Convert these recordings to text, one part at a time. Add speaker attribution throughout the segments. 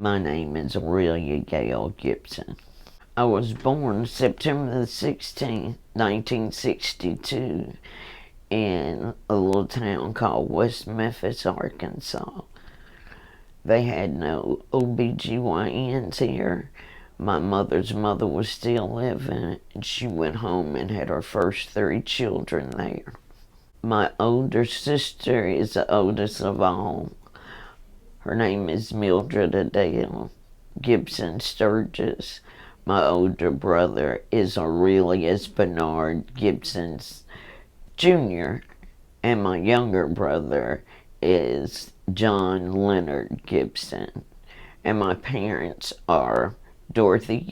Speaker 1: My name is Aurelia Gayle Gibson. I was born September the 16th, 1962, in a little town called West Memphis, Arkansas. They had no OBGYNs here. My mother's mother was still living, and she went home and had her first 3 children there. My older sister is the oldest of all. Her name is Mildred Adele Gibson Sturgis. My older brother is Aurelius Bernard Gibson Jr., and my younger brother is John Leonard Gibson. And my parents are Dorothy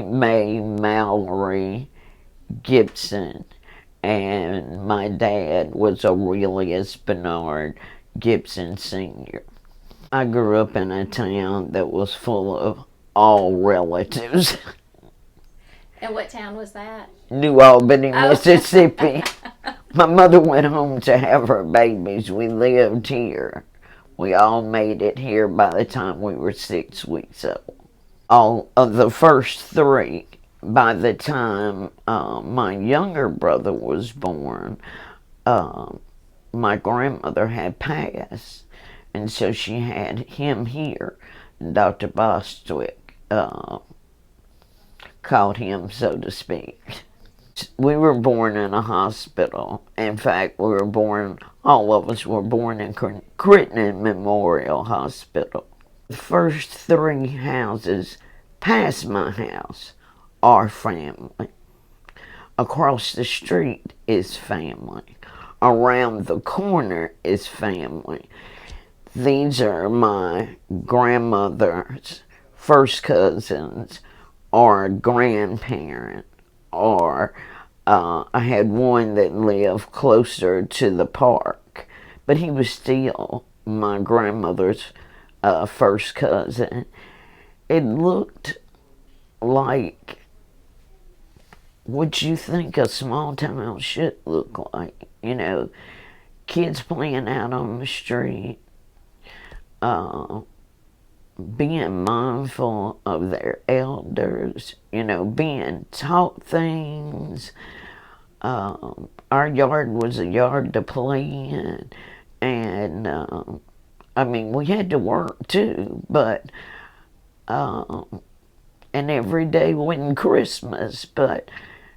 Speaker 1: May Mallory Gibson, and my dad was Aurelius Bernard Gibson Sr. I grew up in a town that was full of all relatives.
Speaker 2: And what town was that?
Speaker 1: New Albany, Mississippi. My mother went home to have her babies. We lived here. We all made it here by the time we were 6 weeks old. All of the first 3, by the time my younger brother was born, my grandmother had passed, and so she had him here. Dr. Bostwick caught him, so to speak. We were born in a hospital. In fact, all of us were born in Crittenden Memorial Hospital. The first 3 houses past my house are family. Across the street is family. Around the corner is family. These are my grandmother's first cousins or grandparent, or I had one that lived closer to the park, but he was still my grandmother's first cousin. It looked like what you think a small town should look like. You know, kids playing out on the street, being mindful of their elders, being taught things. Our yard was a yard to play in, and we had to work too, but and every day wasn't Christmas, but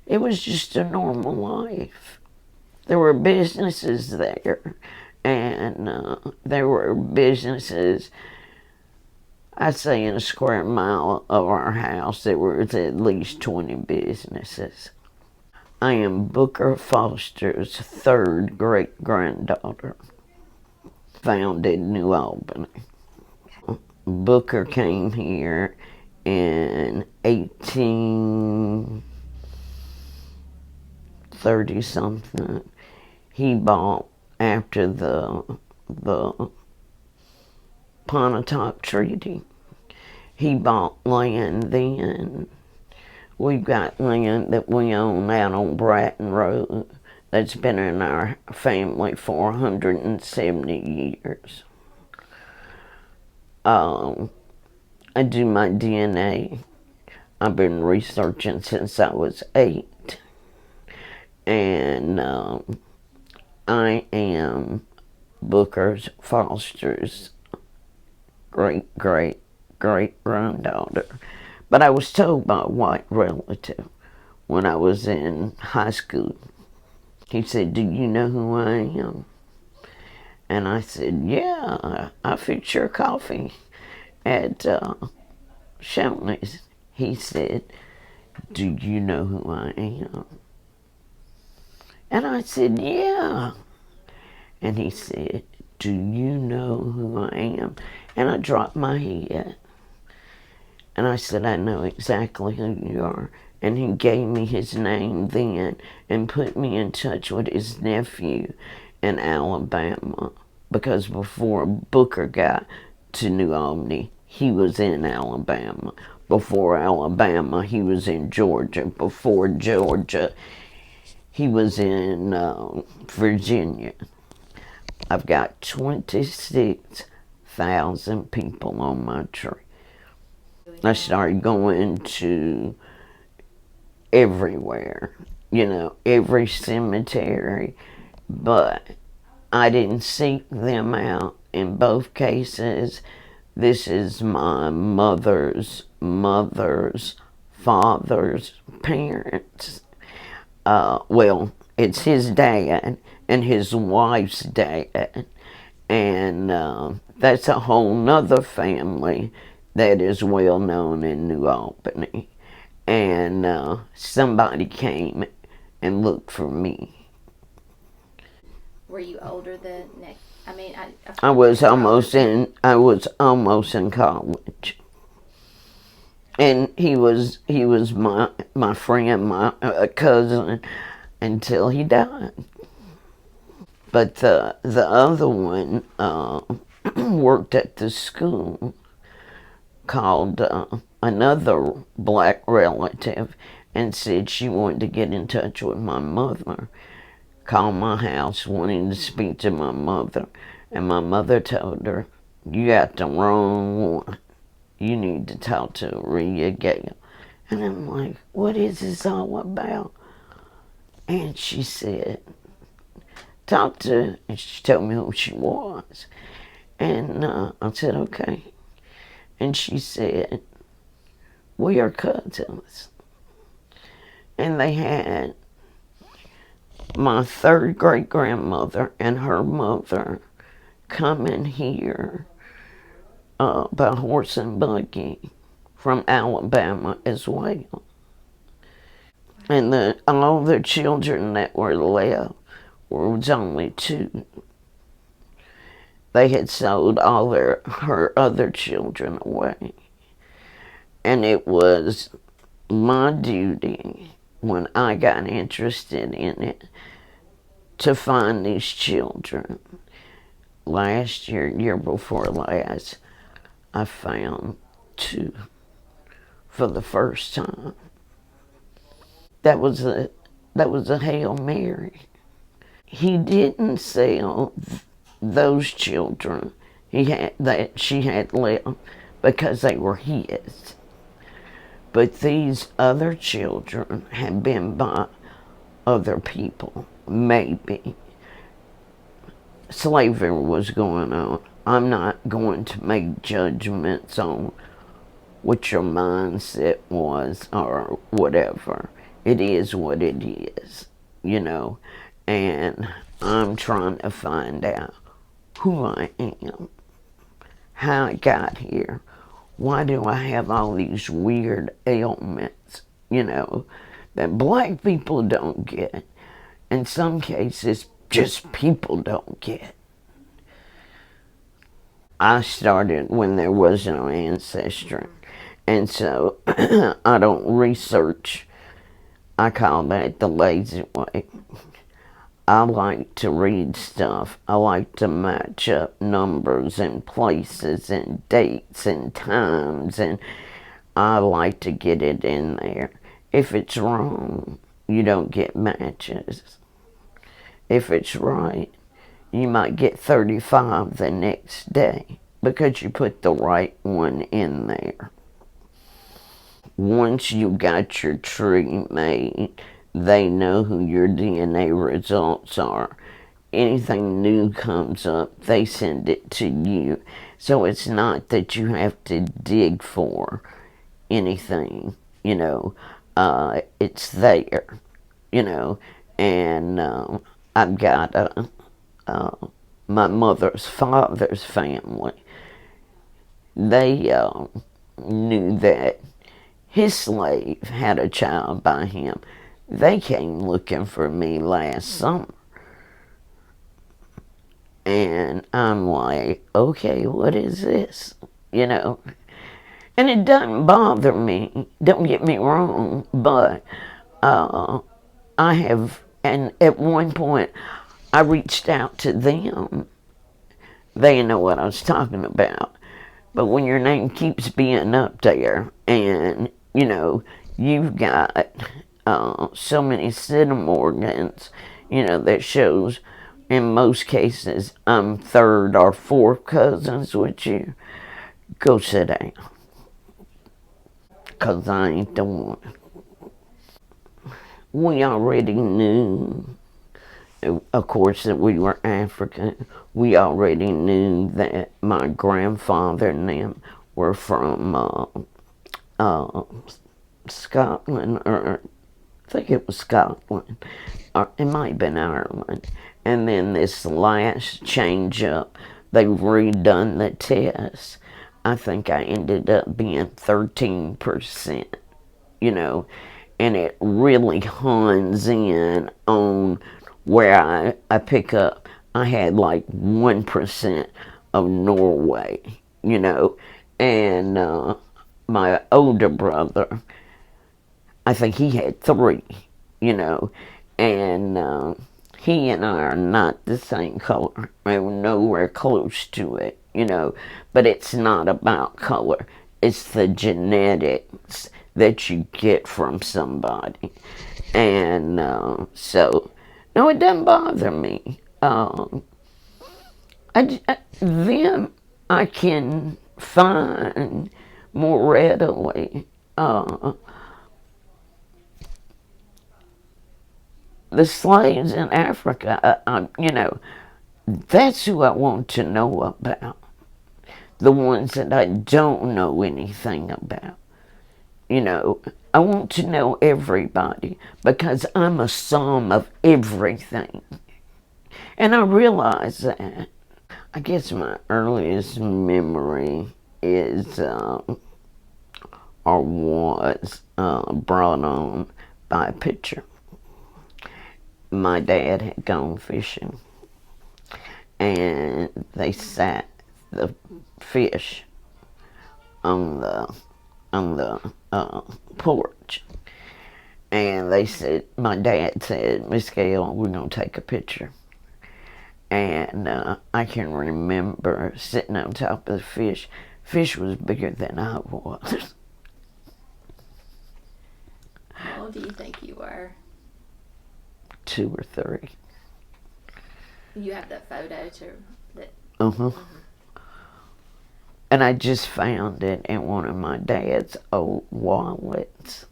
Speaker 1: it was just a normal life. There were businesses there, and there were businesses, I'd say in a square mile of our house, there was at least 20 businesses. I am Booker Foster's 3rd great-granddaughter, found in New Albany. Booker came here in 1830-something. He bought, after the Pontotoc Treaty, he bought land then. We've got land that we own out on Bratton Road that's been in our family for 170 years. I do my DNA. I've been researching since I was 8. And I am Booker Foster's great-granddaughter. But I was told by a white relative when I was in high school. He said, "Do you know who I am?" And I said, "Yeah, I fix your coffee at Shelton's." He said, "Do you know who I am?" And I said, "Yeah." And he said, "Do you know who I am?" And I dropped my head. And I said, "I know exactly who you are." And he gave me his name then and put me in touch with his nephew in Alabama. Because before Booker got to New Albany, he was in Alabama. Before Alabama, he was in Georgia. Before Georgia, he was in Virginia. I've got 26 1,000 people on my tree. I started going to everywhere, every cemetery, but I didn't seek them out. In both cases, this is my mother's father's parents. Well, it's his dad and his wife's dad, and that's a whole nother family that is well known in New Albany. And somebody came and looked for me.
Speaker 2: Were you older the next? I mean,
Speaker 1: I was almost in college, and he was my friend, my cousin, until he died. But the other one worked at the school, called another black relative, and said she wanted to get in touch with my mother. Called my house wanting to speak to my mother, and my mother told her, "You got the wrong one. You need to talk to Aurelia Gayle." And I'm like, "What is this all about?" And she said, "Talk to her." And she told me who she was. And I said, "Okay." And she said, "We are cousins." And they had my third great grandmother and her mother coming here by horse and buggy from Alabama as well. And all the children that were left was only 2. They had sold all her other children away. And it was my duty, when I got interested in it, to find these children. Last year before last, I found 2 for the first time. That was a Hail Mary. He didn't sell those children that she had left because they were his. But these other children had been by other people, maybe. Slavery was going on. I'm not going to make judgments on what your mindset was or whatever. It is what it is, and I'm trying to find out who I am, how I got here, why do I have all these weird ailments, that black people don't get. In some cases, just people don't get. I started when there was no ancestry, and so I don't research. I call that the lazy way. I like to read stuff. I like to match up numbers and places and dates and times, and I like to get it in there. If it's wrong, you don't get matches. If it's right, you might get 35 the next day because you put the right one in there. Once you got your tree made, they know who your DNA results are. Anything new comes up, they send it to you. So it's not that you have to dig for anything, it's there, and I've got my mother's father's family. They knew that his slave had a child by him. They came looking for me last summer. And I'm like, okay, what is this? And it doesn't bother me, don't get me wrong, but I have, and at one point, I reached out to them. They didn't know what I was talking about. But when your name keeps being up there, and, you've got so many centimorgans, that shows in most cases, I'm third or fourth cousins with you. Go sit down. Because I ain't the one. We already knew, of course, that we were African. We already knew that my grandfather and them were from Scotland, or I think it was Scotland, or it might have been Ireland. And then this last change up, they redone the test. I think I ended up being 13%, you know, and it really hones in on where I pick up. I had like 1% of Norway, you know, and my older brother, I think he had 3, you know, and he and I are not the same color. We're nowhere close to it, you know, but it's not about color. It's the genetics that you get from somebody. And so, no, it doesn't bother me. Them I can find more readily. The slaves in Africa, you know, that's who I want to know about. The ones that I don't know anything about. You know, I want to know everybody because I'm a sum of everything. And I realize that. I guess my earliest memory is, or was, brought on by a picture. My dad had gone fishing, and they sat the fish on the porch, and they said, my dad said, Miss Gayle, we're gonna take a picture. And I can remember sitting on top of the fish. Fish was bigger than I was.
Speaker 2: How old do you think you were?
Speaker 1: 2 or 3.
Speaker 2: You have that photo to that.
Speaker 1: And I just found it in one of my dad's old wallets.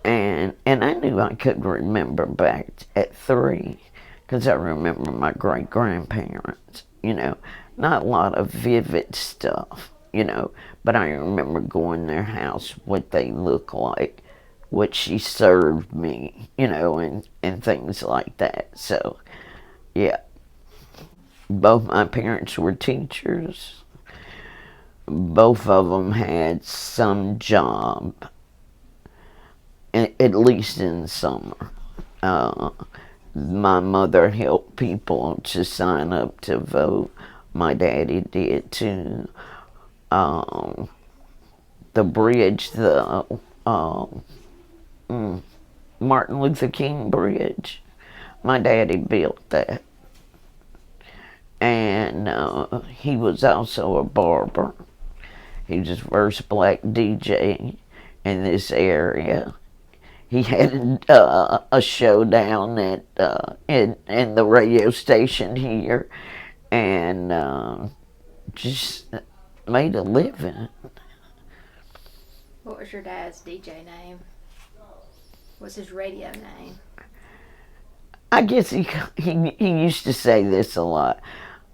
Speaker 1: And I knew I could remember back at 3, because I remember my great-grandparents, you know. Not a lot of vivid stuff, you know, but I remember going to their house, what they look like, what she served me, you know, and things like that. So, yeah. Both my parents were teachers. Both of them had some job, at least in the summer. My mother helped people to sign up to vote. My daddy did too. The bridge, the Martin Luther King Bridge, my daddy built that. And he was also a barber. He was the first black DJ in this area. He had a show down at in the radio station here, and just made a living.
Speaker 2: What was your dad's DJ name? What's his radio name?
Speaker 1: I guess he used to say this a lot.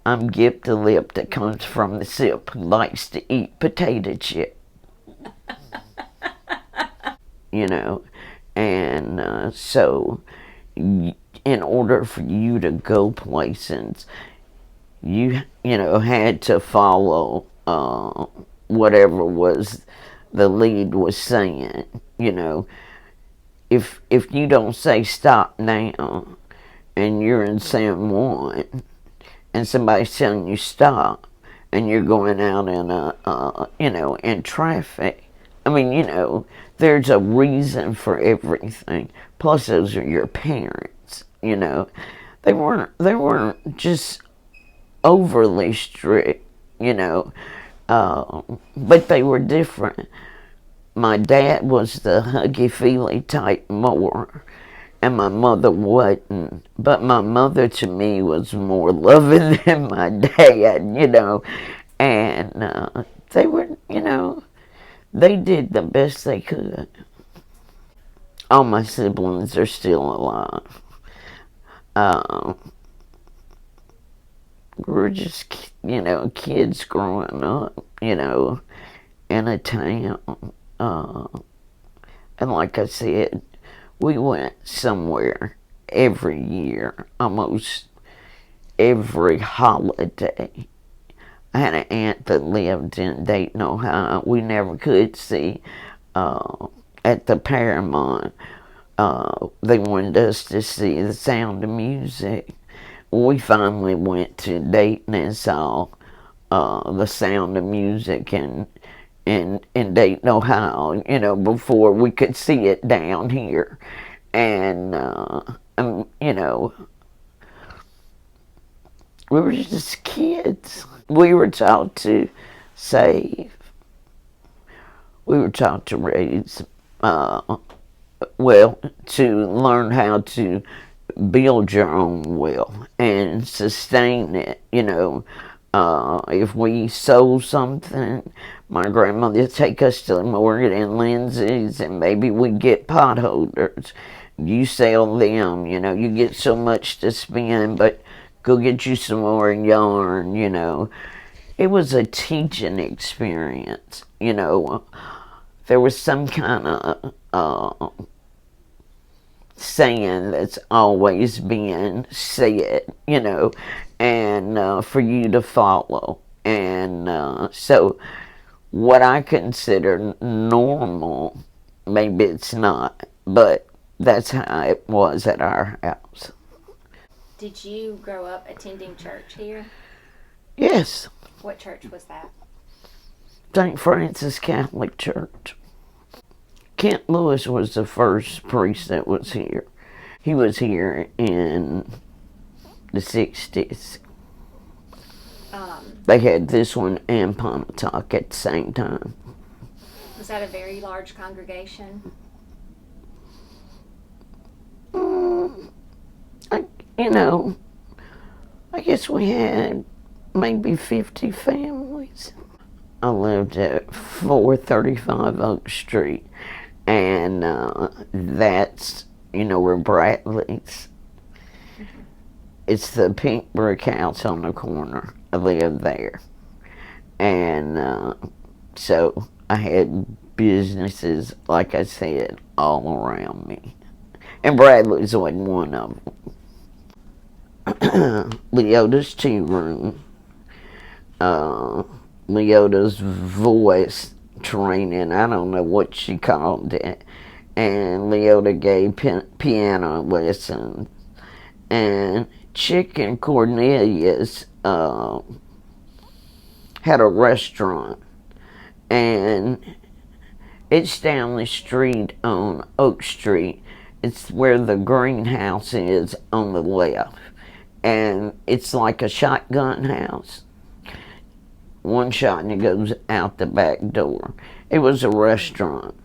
Speaker 1: I'm Gip the Lip that comes from the sip who likes to eat potato chip. You know, and so in order for you to go places, you know, had to follow whatever was the lead was saying. You know, if you don't say stop now, and you're in San Juan, and somebody's telling you stop, and you're going out in you know, in traffic. I mean, you know, there's a reason for everything. Plus, those are your parents. You know, they weren't just overly strict. You know, but they were different. My dad was the huggy-feely type more, and my mother wasn't. But my mother to me was more loving than my dad, and they were, they did the best they could. All my siblings are still alive. Uh, we're just, kids growing up, in a town. Uh, and like I said, we went somewhere every year, almost every holiday. I had an aunt that lived in Dayton, Ohio. We never could see at the Paramount. They wanted us to see The Sound of Music. We finally went to Dayton and saw The Sound of Music in Dayton, Ohio, before we could see it down here. And, we were just kids. We were taught to save. We were taught to raise, to learn how to build your own wealth and sustain it. If we sold something, my grandmother would take us to Morgan and Lindsay's, and maybe we'd get potholders. You sell them, you get so much to spend, but go get you some more yarn, It was a teaching experience, There was some kind of saying that's always being said, and for you to follow. And so what I consider normal, maybe it's not, but that's how it was at our house.
Speaker 2: Did you grow up attending church here?
Speaker 1: Yes.
Speaker 2: What church was that?
Speaker 1: St. Francis Catholic Church. Kent Lewis was the first priest that was here. He was here in the 60s. They had this one and Pontotoc at the same time.
Speaker 2: Was that a very large congregation?
Speaker 1: I guess we had maybe 50 families. I lived at 435 Oak Street, and that's, where Bradley's. It's the pink brick house on the corner. I lived there. And so I had businesses, like I said, all around me. And Bradley's wasn't one of them. Leota's tea room. Leota's voice training. I don't know what she called it. And Leota gave piano lessons. And Chick and Cornelius had a restaurant. And it's down the street on Oak Street. It's where the greenhouse is on the left. And it's like a shotgun house. One shot and it goes out the back door. It was a restaurant.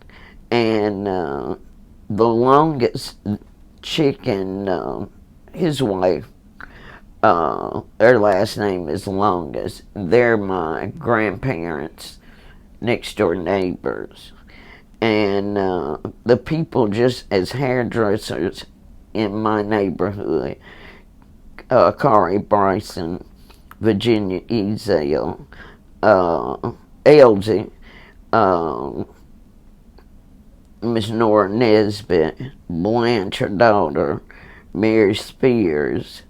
Speaker 1: And the longest Chick and his wife, their last name is Longest. They're my grandparents' next door neighbors. And the people just as hairdressers in my neighborhood, Kari Bryson, Virginia Ezell, Elsie, Miss Nora Nesbitt, Blanche, her daughter, Mary Spears,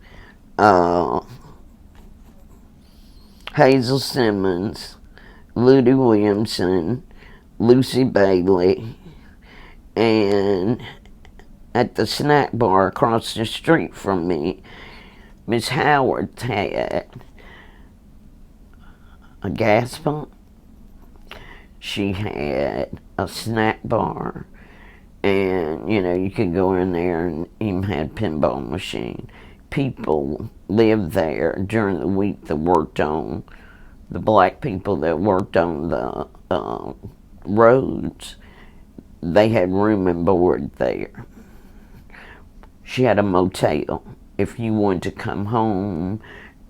Speaker 1: Hazel Simmons, Ludy Williamson, Lucy Bailey, and at the snack bar across the street from me, Miss Howard had a gas pump. She had a snack bar, and you could go in there and even had a pinball machine. People lived there during the week that worked on the black people that worked on the roads. They had room and board there she had a motel. If you wanted to come home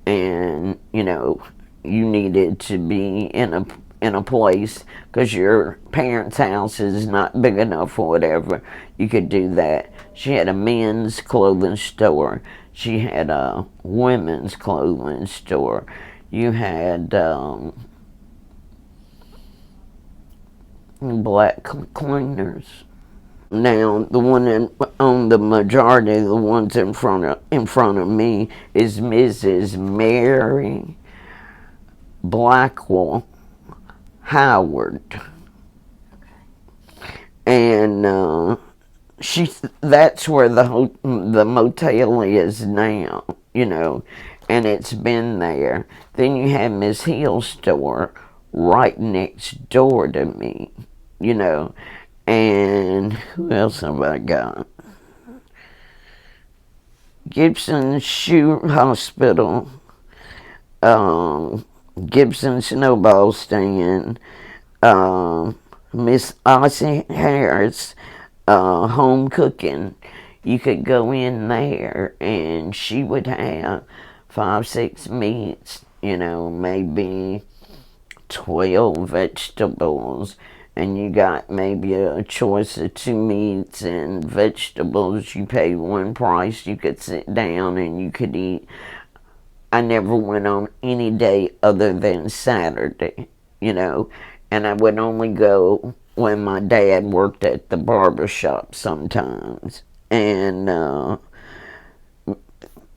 Speaker 1: and, you needed to be in a place because your parents' house is not big enough or whatever, you could do that. She had a men's clothing store. She had a women's clothing store. You had black cleaners. Now, the one that owned the majority of the ones in front of me is Mrs. Mary Blackwell Howard, and that's where the motel is now, and it's been there. Then you have Miss Hill's store right next door to me, and who else have I got? Gibson Shoe Hospital, Gibson Snowball Stand, Miss Ossie Harris, home cooking. You could go in there and she would have 5, 6 meats, maybe 12 vegetables, and you got maybe a choice of 2 meats and vegetables. You paid one price. You could sit down and you could eat. I never went on any day other than Saturday, and I would only go when my dad worked at the barber shop sometimes. And now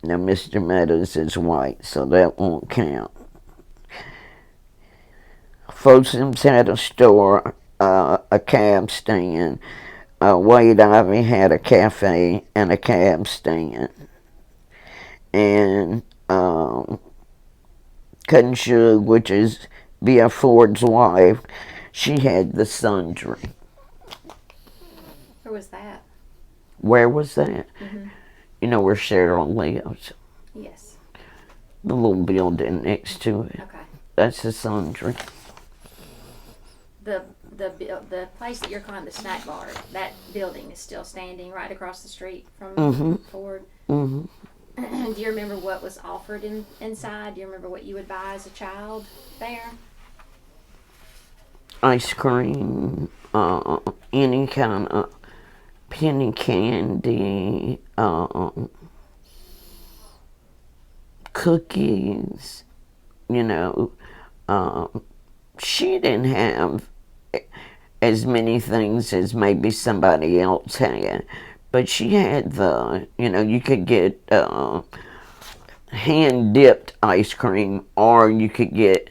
Speaker 1: Mr. Meadows is white, so that won't count. Fosham's had a store, a cab stand. Wade Ivy had a cafe and a cab stand. And Cousin Shug, which is B.F. Ford's wife, she had the sundry.
Speaker 2: Where was that?
Speaker 1: Where was that?
Speaker 2: Mm-hmm.
Speaker 1: You know where Cheryl lives?
Speaker 2: Yes.
Speaker 1: The little building next to it.
Speaker 2: Okay.
Speaker 1: That's the sundry.
Speaker 2: The place that you're calling the snack bar, that building is still standing right across the street from Ford.
Speaker 1: Mm-hmm.
Speaker 2: Do you remember what was offered inside? Do you remember what you would buy as a child there?
Speaker 1: Ice cream, any kind of penny candy, cookies, she didn't have as many things as maybe somebody else had. But she had you could get hand-dipped ice cream, or you could get,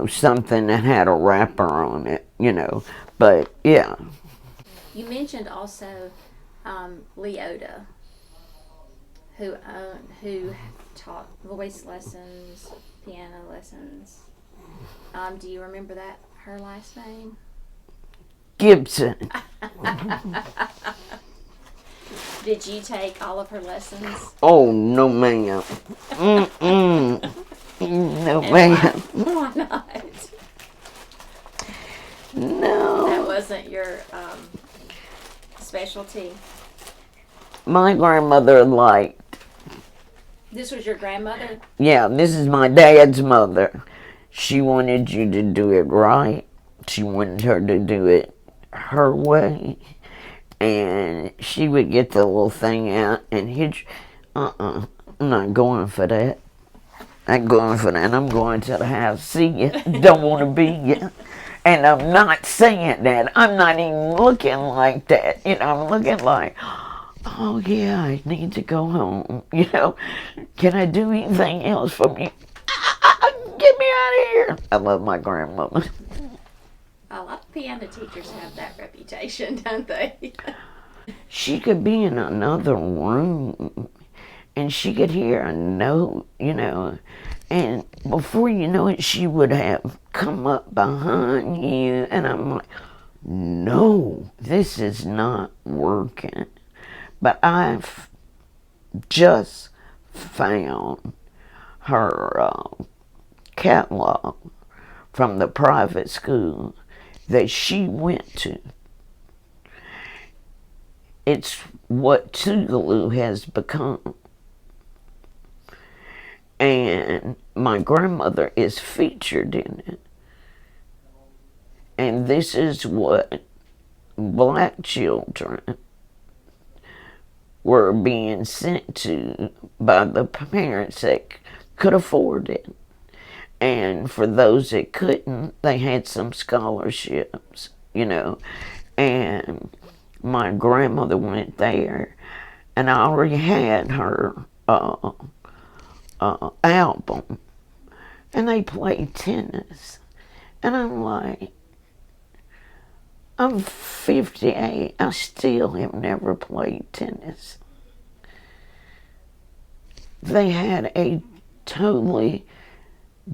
Speaker 1: something that had a wrapper on it, But, yeah.
Speaker 2: You mentioned also Leota, who taught voice lessons, piano lessons. Do you remember her last name?
Speaker 1: Gibson.
Speaker 2: Did you take all of her lessons?
Speaker 1: Oh, no, ma'am. No, ma'am.
Speaker 2: Why not?
Speaker 1: No.
Speaker 2: That wasn't your specialty.
Speaker 1: My grandmother liked.
Speaker 2: This was your grandmother?
Speaker 1: Yeah, this is my dad's mother. She wanted you to do it right. She wanted her to do it her way. And she would get the little thing out and hit you. I'm not going for that. I'm going for that. I'm going to the house. See you. Don't want to be you. And I'm not saying that. I'm not even looking like that. I'm looking like, oh yeah, I need to go home. Can I do anything else for you? Get me out of here. I love my grandmother.
Speaker 2: A lot of piano teachers have that reputation, don't they?
Speaker 1: She could be in another room and she could hear a note, and before you know it, she would have come up behind you, and I'm like, no, this is not working. But I've just found her catalog from the private school that she went to. it's what Tougaloo has become. And my grandmother is featured in it. And this is what black children were being sent to by the parents that could afford it. And for those that couldn't, they had some scholarships, you know. And my grandmother went there, and I already had her album, and they played tennis. And I'm like, I'm 58, I still have never played tennis. They had a totally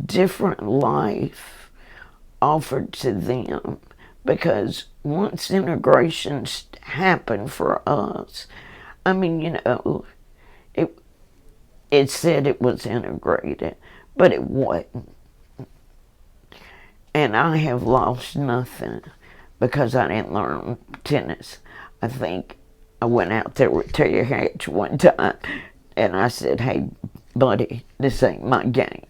Speaker 1: different life offered to them, because once integration happened for us, I mean, you know, it said it was integrated, but it wasn't. And I have lost nothing because I didn't learn tennis. I think I went out there with Terry Hatch one time, and I said, hey, buddy, this ain't my game.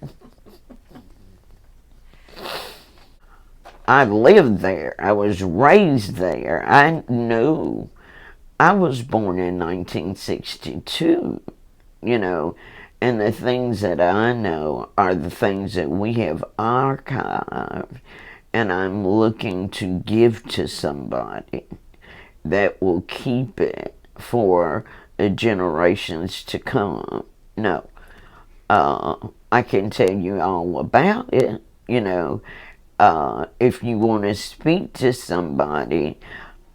Speaker 1: I lived there. I was raised there. I knew. I was born in 1962, you know, and the things that I know are the things that we have archived, and I'm looking to give to somebody that will keep it for the generations to come. No, I can tell you all about it, you know. If you want to speak to somebody,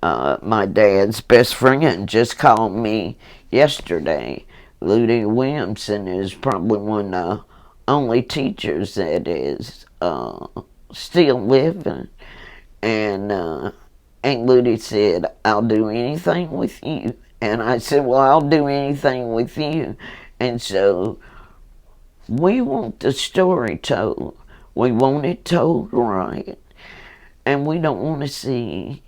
Speaker 1: my dad's best friend just called me yesterday. Ludi Williamson is probably one of the only teachers that is still living. And Ludi said, I'll do anything with you. And I said, well, I'll do anything with you. And so we want the story told. We want it told right. And we don't want to see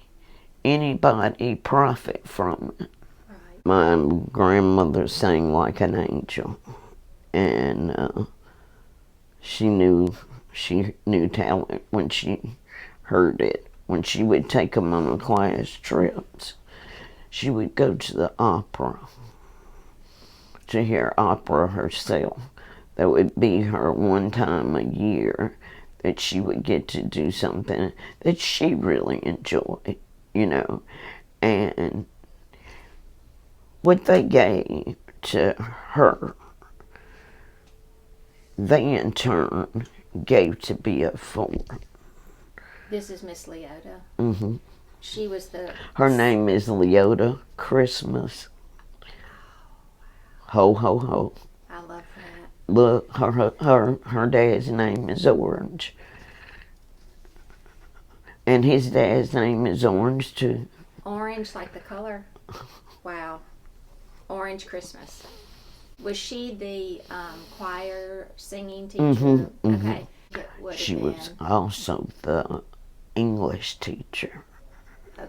Speaker 1: anybody profit from it. Right. My grandmother sang like an angel. And she knew talent when she heard it. When she would take them on class trips, she would go to the opera to hear opera herself. That would be her one time a year that she would get to do something that she really enjoyed, you know. And what they gave to her, they in turn gave to BF4.
Speaker 2: This is Miss Leota.
Speaker 1: Mm-hmm.
Speaker 2: She was the...
Speaker 1: Her name is Leota Christmas. Ho, ho, ho.
Speaker 2: I love that.
Speaker 1: Look, her dad's name is Orange. And his dad's name is Orange, too.
Speaker 2: Orange, like the color? Wow. Orange Christmas. Was she the choir singing teacher?
Speaker 1: Mm-hmm,
Speaker 2: okay.
Speaker 1: Mm-hmm. She was also the English teacher.
Speaker 2: Okay.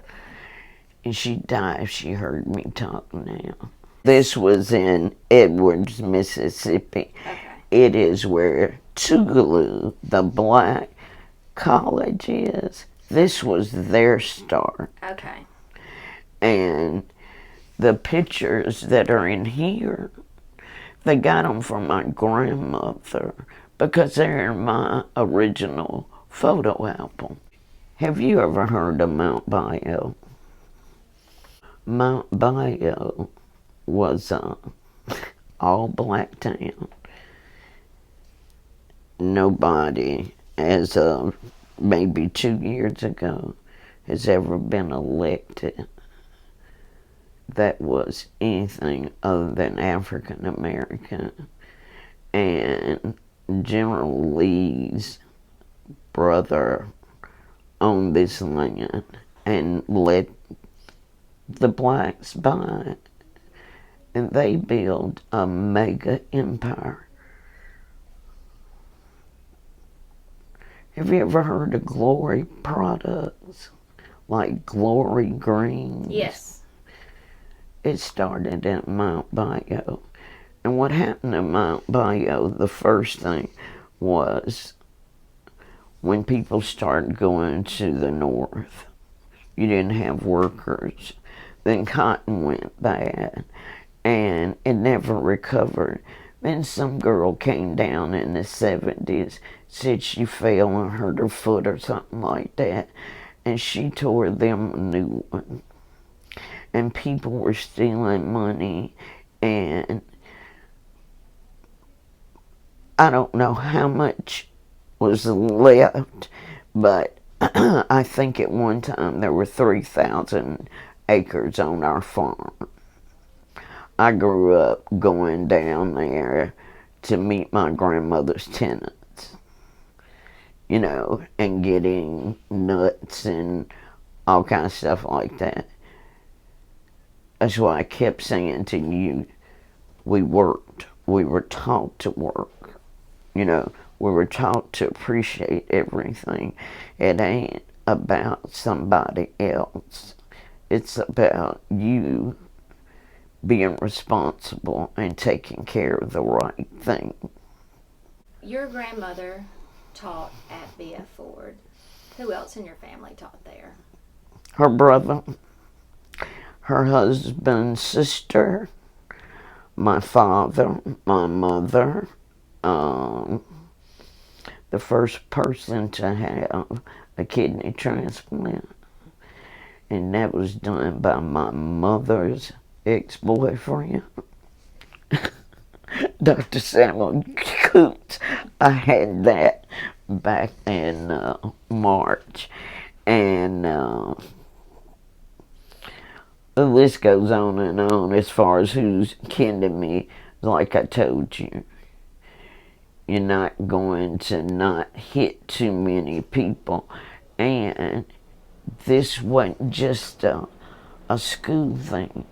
Speaker 1: And she'd die if she heard me talk now. This was in Edwards, Mississippi.
Speaker 2: Okay.
Speaker 1: It is where Tougaloo, the black college, is. This was their start.
Speaker 2: Okay.
Speaker 1: And the pictures that are in here, they got them from my grandmother because they're in my original photo album. Have you ever heard of Mound Bayou? Mound Bayou was an all-black town. Nobody, as of maybe 2 years ago, has ever been elected that was anything other than African American. And General Lee's brother owned this land and let the blacks buy it. And they built a mega empire. Have you ever heard of Glory products? Like Glory Greens?
Speaker 2: Yes.
Speaker 1: it started at Mound Bayou. And what happened at Mound Bayou, the first thing was when people started going to the north, you didn't have workers. Then cotton went bad, and it never recovered. Then some girl came down in the 70s, said she fell and hurt her foot or something like that, and she tore them a new one. And people were stealing money, and I don't know how much was left, but I think at one time there were 3,000 acres on our farm. I grew up going down there to meet my grandmother's tenants, you know, and getting nuts and all kinds of stuff like that. That's why I kept saying to you, we worked. We were taught to work. You know, we were taught to appreciate everything. It ain't about somebody else. It's about you being responsible and taking care of the right thing.
Speaker 2: Your grandmother taught at B.F. Ford. Who else in your family taught there?
Speaker 1: Her brother, her husband, sister, my father, my mother, the first person to have a kidney transplant, and that was done by my mother's ex-boyfriend, Dr. Samuel Coots. I had that back in March, and the list goes on and on as far as who's kin to me. Like I told you, you're not going to not hit too many people, and this wasn't just a school thing.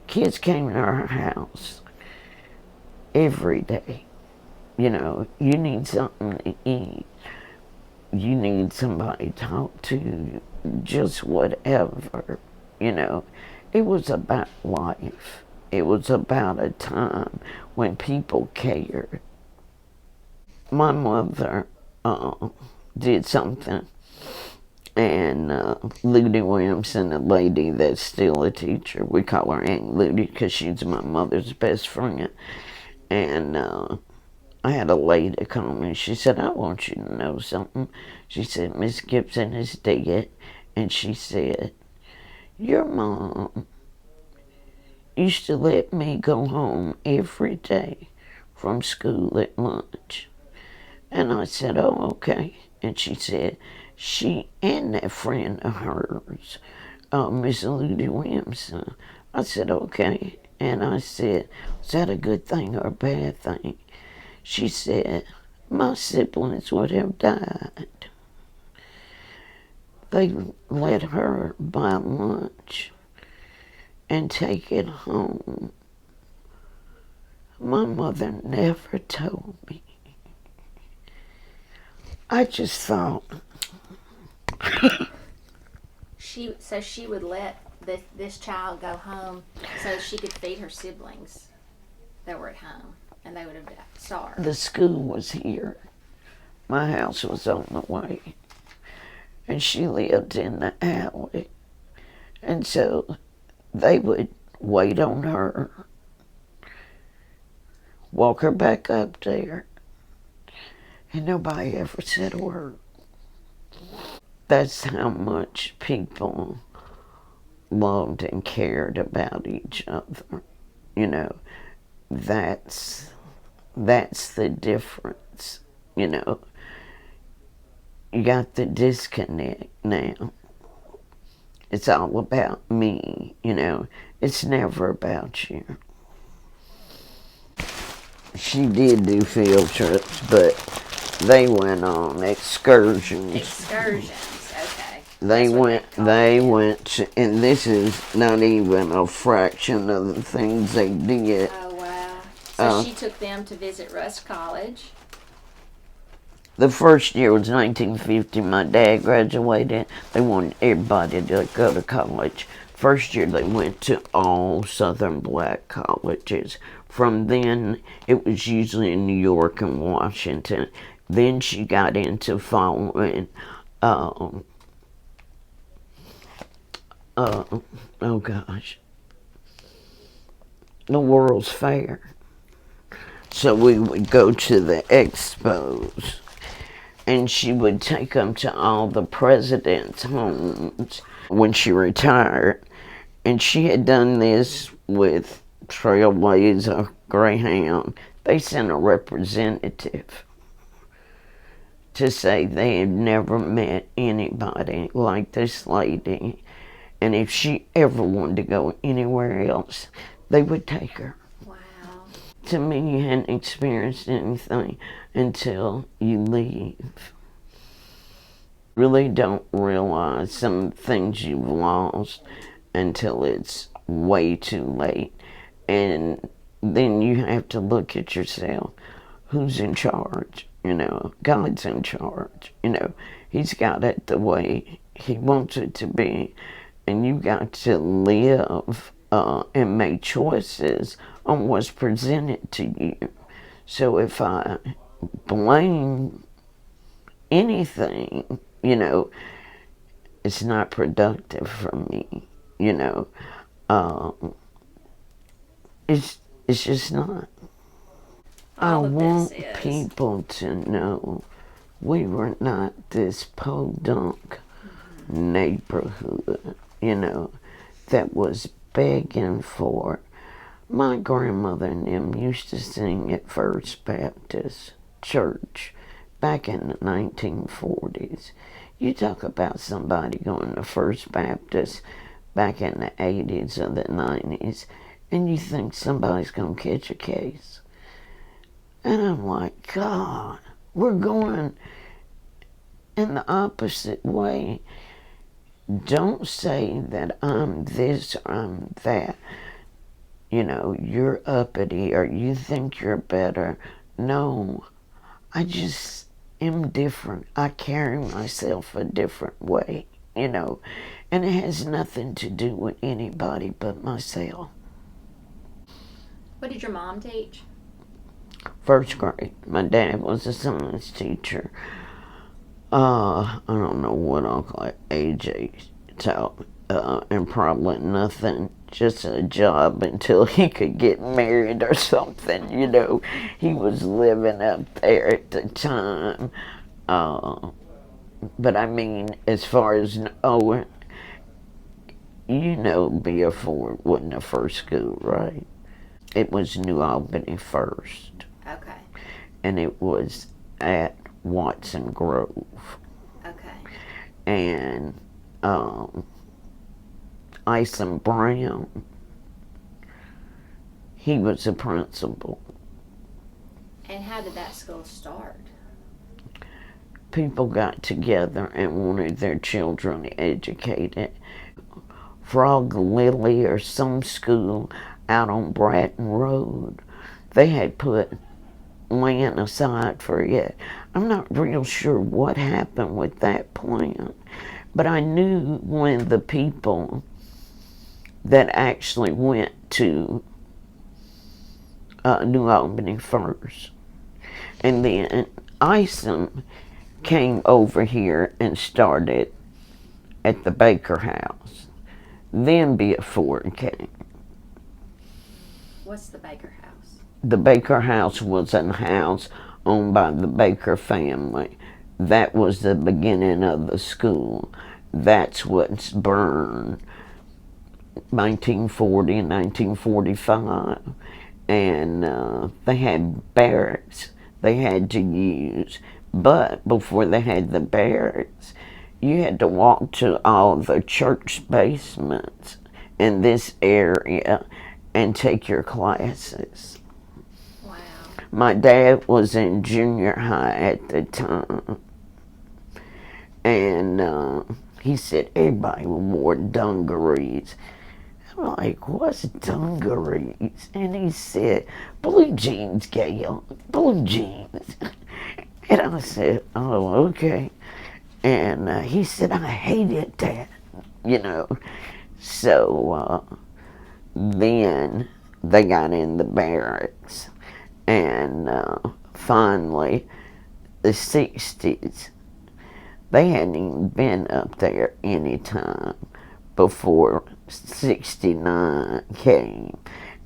Speaker 1: Kids came to our house every day. You know, you need something to eat. You need somebody to talk to. Just whatever. You know, it was about life. It was about a time when people cared. My mother did something, and Ludy Williamson, a lady that's still a teacher, we call her Aunt Ludy because she's my mother's best friend, and I had a lady call me. She said, I want you to know something. She said, Miss Gibson is dead, and she said, your mom used to let me go home every day from school at lunch. And I said, oh, okay. And she said, she and that friend of hers, Miss Ludy Williamson. I said, okay. And I said, is that a good thing or a bad thing? She said, my siblings would have died. They let her buy lunch and take it home. My mother never told me. I just thought.
Speaker 2: So she would let this child go home so she could feed her siblings that were at home, and they would have starved.
Speaker 1: The school was here. My house was on the way. And she lived in the alley. And so they would wait on her, walk her back up there, and nobody ever said a word. That's how much people loved and cared about each other. You know, that's the difference, you know. You got the disconnect now. It's all about me, you know. It's never about you. She did do field trips, but they went on excursions.
Speaker 2: Excursions, okay.
Speaker 1: They went, and this is not even a fraction of the things they did.
Speaker 2: Oh, wow. So she took them to visit Rust College.
Speaker 1: The first year was 1950. My dad graduated. They wanted everybody to go to college First year they went to all Southern black colleges. From then, it was usually in New York and Washington. Then she got into following, oh gosh, the World's Fair. So we would go to the expos, and she would take them to all the presidents' homes when she retired. And she had done this with Trailblazer, Greyhound. They sent a representative to say they had never met anybody like this lady. And if she ever wanted to go anywhere else, they would take her.
Speaker 2: Wow.
Speaker 1: To me, you hadn't experienced anything until you leave. Really don't realize some things you've lost until it's way too late. And then you have to look at yourself. Who's in charge? God's in charge. He's got it the way he wants it to be. And you got to live and make choices on what's presented to you. So if I blame anything, it's not productive for me. It's just not. I want people to know we were not this podunk neighborhood, that was begging for. My grandmother and them used to sing at First Baptist Church back in the 1940s. You talk about somebody going to First Baptist back in the 80s or the 90s, and you think somebody's going to catch a case. And I'm like, God, we're going in the opposite way. Don't say that I'm this or I'm that. You're uppity or you think you're better. No, I just am different. I carry myself a different way, and it has nothing to do with anybody but myself.
Speaker 2: What did your mom teach?
Speaker 1: First grade. My dad was a science teacher. I don't know what Uncle AJ taught, and probably nothing, just a job until he could get married or something, He was living up there at the time. But I mean, as far as, Beaufort wasn't the first school, right? It was New Albany first.
Speaker 2: Okay.
Speaker 1: And it was at Watson Grove.
Speaker 2: Okay.
Speaker 1: And Isom Brown, he was the principal.
Speaker 2: And how did that school start?
Speaker 1: People got together and wanted their children educated. Frog Lily or some school out on Bratton Road, they had put land aside for it. I'm not real sure what happened with that plan, but I knew when the people that actually went to New Albany first. And then Isom came over here and started at the Baker House. Then Beaufort came.
Speaker 2: What's the Baker House?
Speaker 1: The Baker House was a house owned by the Baker family. That was the beginning of the school. That's what's burned 1940 and 1945. And they had barracks they had to use. But before they had the barracks, you had to walk to all the church basements in this area and take your classes.
Speaker 2: Wow.
Speaker 1: My dad was in junior high at the time. And he said everybody wore dungarees. I'm like, what's dungarees? And he said, blue jeans, Gayle, blue jeans. And I said, oh, okay. And he said, I hated that, So then they got in the barracks, and finally, the 60s, they hadn't even been up there any time before 69 came,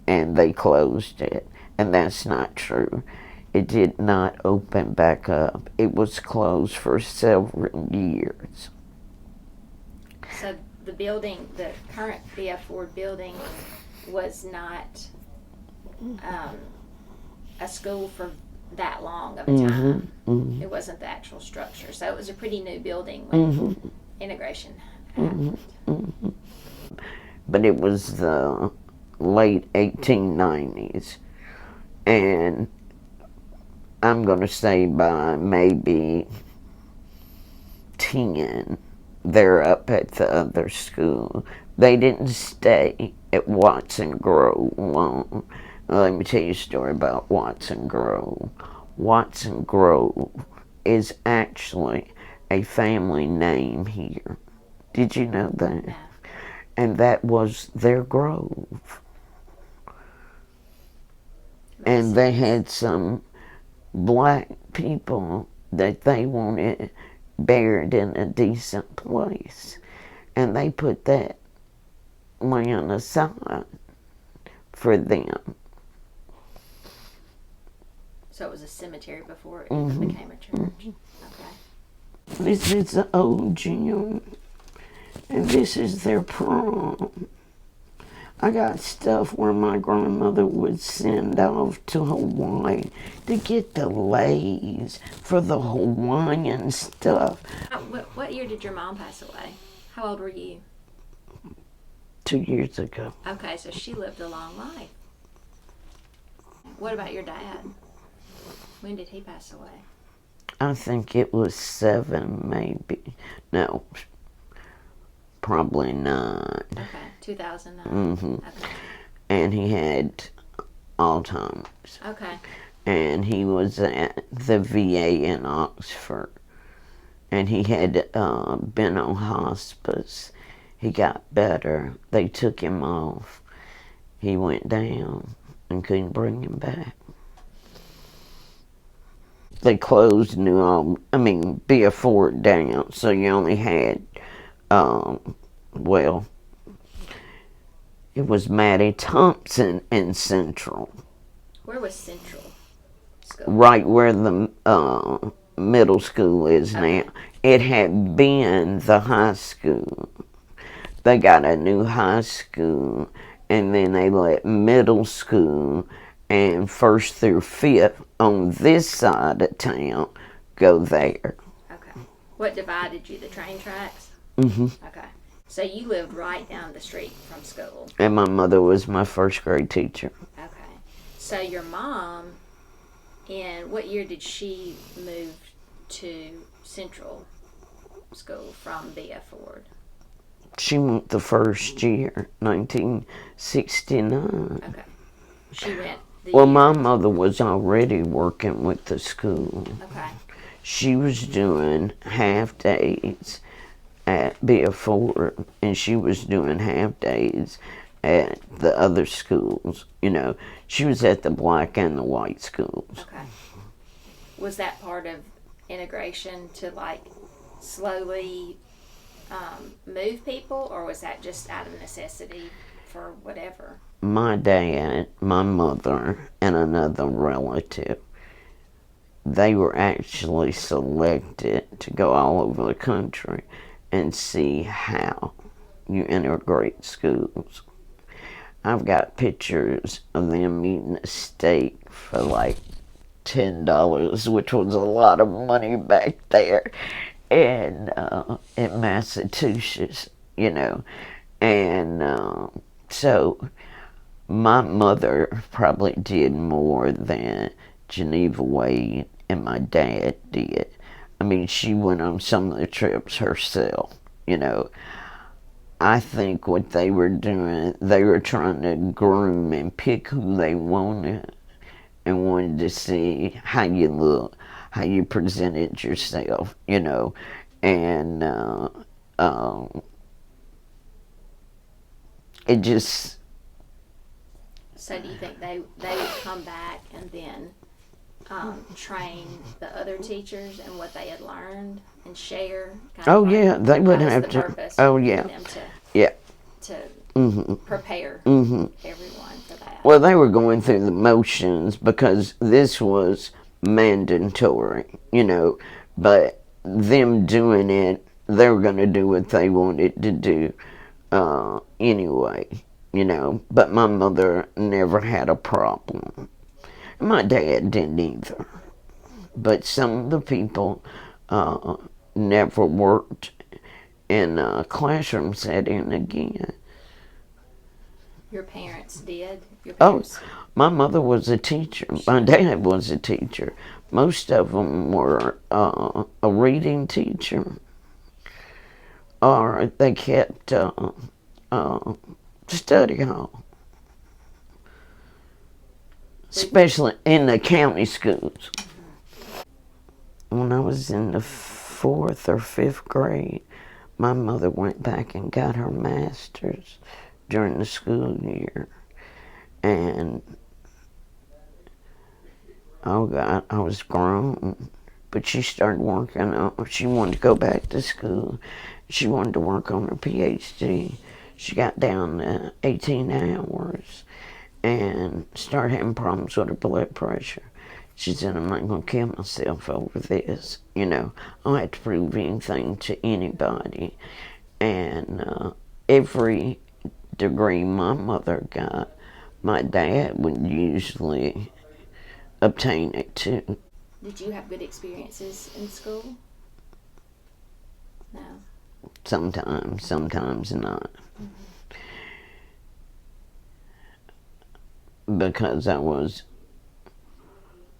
Speaker 1: and they closed it. And that's not true. It did not open back up. It was closed for several years.
Speaker 2: So the building, the current B.F. Ford building, was not a school for that long of a time.
Speaker 1: Mm-hmm.
Speaker 2: It wasn't the actual structure. So it was a pretty new building when integration happened.
Speaker 1: Mm-hmm. But it was the late 1890s. And I'm going to say by maybe 10, they're up at the other school. They didn't stay at Watson Grove long. Let me tell you a story about Watson Grove. Watson Grove is actually a family name here. Did you know that?
Speaker 2: Yeah.
Speaker 1: And that was their grove. And they had some black people that they wanted buried in a decent place. And they put that land aside for them.
Speaker 2: So it was a cemetery before it even became a church. Okay.
Speaker 1: This is the old gym. And this is their prom. I got stuff where my grandmother would send off to Hawaii to get the leis for the Hawaiian stuff.
Speaker 2: What year did your mom pass away? How old were you?
Speaker 1: 2 years ago.
Speaker 2: Okay, so she lived a long life. What about your dad? When did he pass away?
Speaker 1: I think it was 7, maybe. No, probably 9.
Speaker 2: Okay, 2009. Okay.
Speaker 1: And he had Alzheimer's.
Speaker 2: Okay.
Speaker 1: And he was at the VA in Oxford. And he had been on hospice. He got better. They took him off. He went down and couldn't bring him back. They closed B.F. Ford down, so you only had, it was Mattie Thompson in Central.
Speaker 2: Where was Central School?
Speaker 1: Right where the middle school is now. It had been the high school. They got a new high school, and then they let middle school and 1st through 5th on this side of town go there.
Speaker 2: Okay. What divided you? The train tracks?
Speaker 1: Mm-hmm.
Speaker 2: Okay. So you lived right down the street from school.
Speaker 1: And my mother was my 1st grade teacher.
Speaker 2: Okay. So your mom, in what year did she move to Central School from B.F. Ford?
Speaker 1: She went the first year, 1969.
Speaker 2: Okay. She went
Speaker 1: Well, my mother was already working with the school.
Speaker 2: Okay.
Speaker 1: She was doing half days at B.F. Ford, and she was doing half days at the other schools. You know, she was at the black and the white schools.
Speaker 2: Okay. Was that part of integration to slowly move people, or was that just out of necessity for whatever?
Speaker 1: My dad, my mother, and another relative, they were actually selected to go all over the country and see how you integrate schools. I've got pictures of them eating a steak for $10, which was a lot of money back there, and in Massachusetts, and so my mother probably did more than Geneva Wade and my dad did. I mean, she went on some of the trips herself, I think what they were doing, they were trying to groom and pick who they wanted and wanted to see how you look, how you presented yourself, and it just...
Speaker 2: So do you think they would come back and then train the other teachers and what they had learned and share?
Speaker 1: Oh, yeah, they would
Speaker 2: that
Speaker 1: have
Speaker 2: was the
Speaker 1: to.
Speaker 2: purpose
Speaker 1: Oh,
Speaker 2: for
Speaker 1: yeah.
Speaker 2: them
Speaker 1: Yeah.
Speaker 2: to prepare everyone for that.
Speaker 1: Well, they were going through the motions because this was mandatory, but them doing it, they were going to do what they wanted to do anyway, But my mother never had a problem. My dad didn't either. But some of the people never worked in a classroom setting again.
Speaker 2: Your parents did?
Speaker 1: Oh, my mother was a teacher. My dad was a teacher. Most of them were a reading teacher, or they kept study hall, especially in the county schools. When I was in the 4th or 5th grade, my mother went back and got her master's during the school year. And, oh God, I was grown. But she started working on, she wanted to go back to school. She wanted to work on her PhD. She got down to 18 hours and started having problems with her blood pressure. She said, I'm not going to kill myself over this. I don't have to prove anything to anybody. And every degree my mother got, my dad would usually obtain it too.
Speaker 2: Did you have good experiences in school? No.
Speaker 1: Sometimes not. Because I was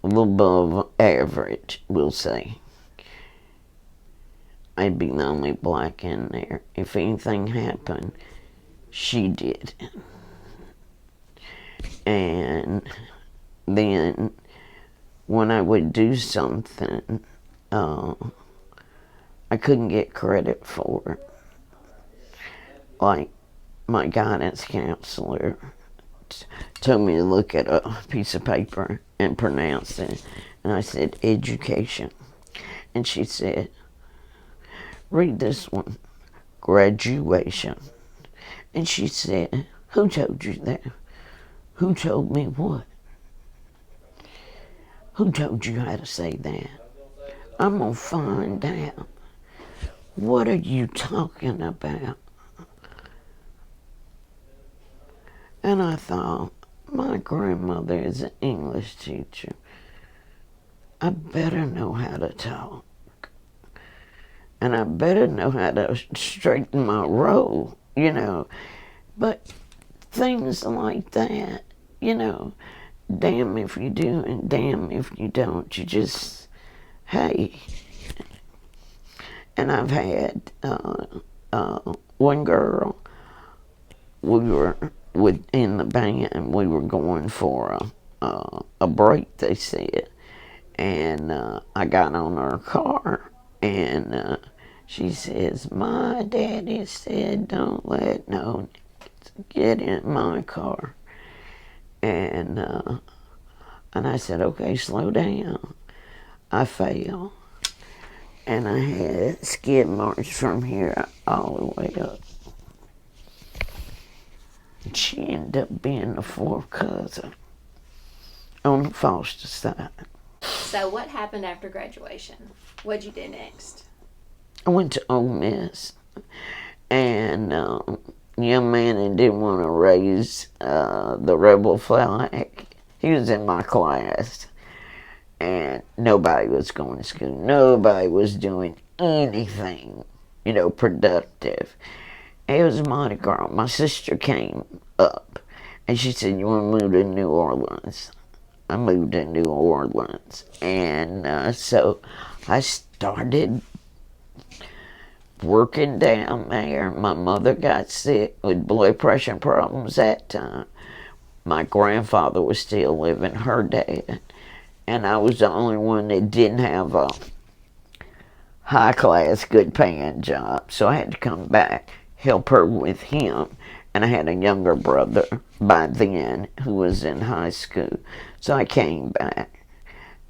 Speaker 1: a little above average, we'll say. I'd be the only black in there. If anything happened, she did. And then when I would do something, I couldn't get credit for it. Like, my guidance counselor told me to look at a piece of paper and pronounce it. And I said, education. And she said, read this one, graduation. And she said, who told you that? Who told me what? Who told you how to say that? I'm going to find out. What are you talking about? And I thought, my grandmother is an English teacher. I better know how to talk. And I better know how to straighten my roll, But things like that, damn if you do and damn if you don't. You just, hey. And I've had one girl, we were in the band, we were going for a break, they said. And I got on her car, and she says, my daddy said don't let no get in my car. And I said, okay, slow down. I fell. And I had skid marks from here all the way up. She ended up being the 4th cousin on the foster side.
Speaker 2: So what happened after graduation? What'd you do next?
Speaker 1: I went to Ole Miss, and young man that didn't want to raise the rebel flag, he was in my class, and nobody was going to school. Nobody was doing anything, productive. It was Mardi Gras. My sister came up, and she said, you want to move to New Orleans? I moved to New Orleans, and so I started working down there. My mother got sick with blood pressure problems that time. My grandfather was still living, her dad, and I was the only one that didn't have a high-class, good-paying job, so I had to come back, help her with him, And I had a younger brother by then who was in high school. So I came back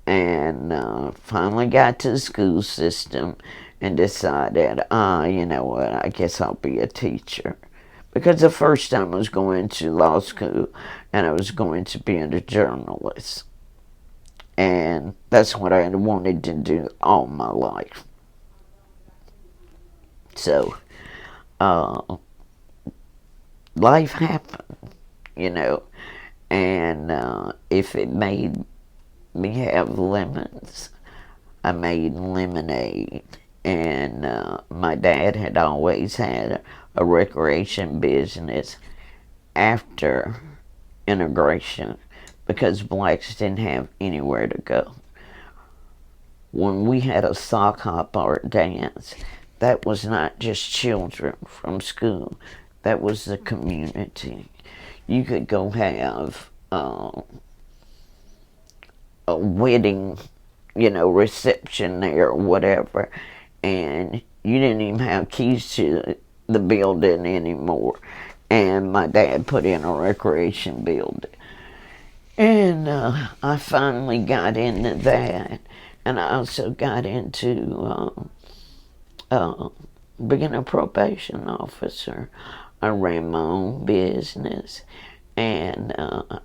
Speaker 1: and finally got to the school system and decided, you know what, I guess I'll be a teacher. Because the first time I was going to law school and I was going to be a journalist. And that's what I had wanted to do all my life. So, life happened, you know, and if it made me have lemons, I made lemonade. And my dad had always had a recreation business after integration because blacks didn't have anywhere to go. When we had a sock hop or a dance, that was not just children from school, that was the community. You could go have a wedding, you know, reception there or whatever, and you didn't even have keys to the building anymore. And my dad put in a recreation building. And I finally got into that. And I also got into being a probation officer. I ran my own business. And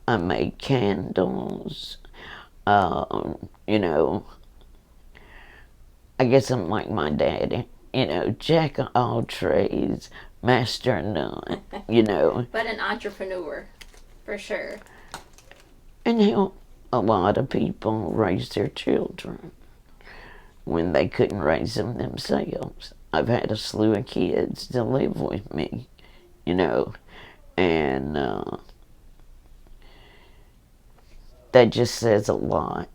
Speaker 1: I made candles. You know, I guess I'm like my daddy. You know, jack of all trades, master of none, you know.
Speaker 2: But an entrepreneur, for sure.
Speaker 1: And help a lot of people raise their children when they couldn't raise them themselves. I've had a slew of kids to live with me, you know, and that just says a lot.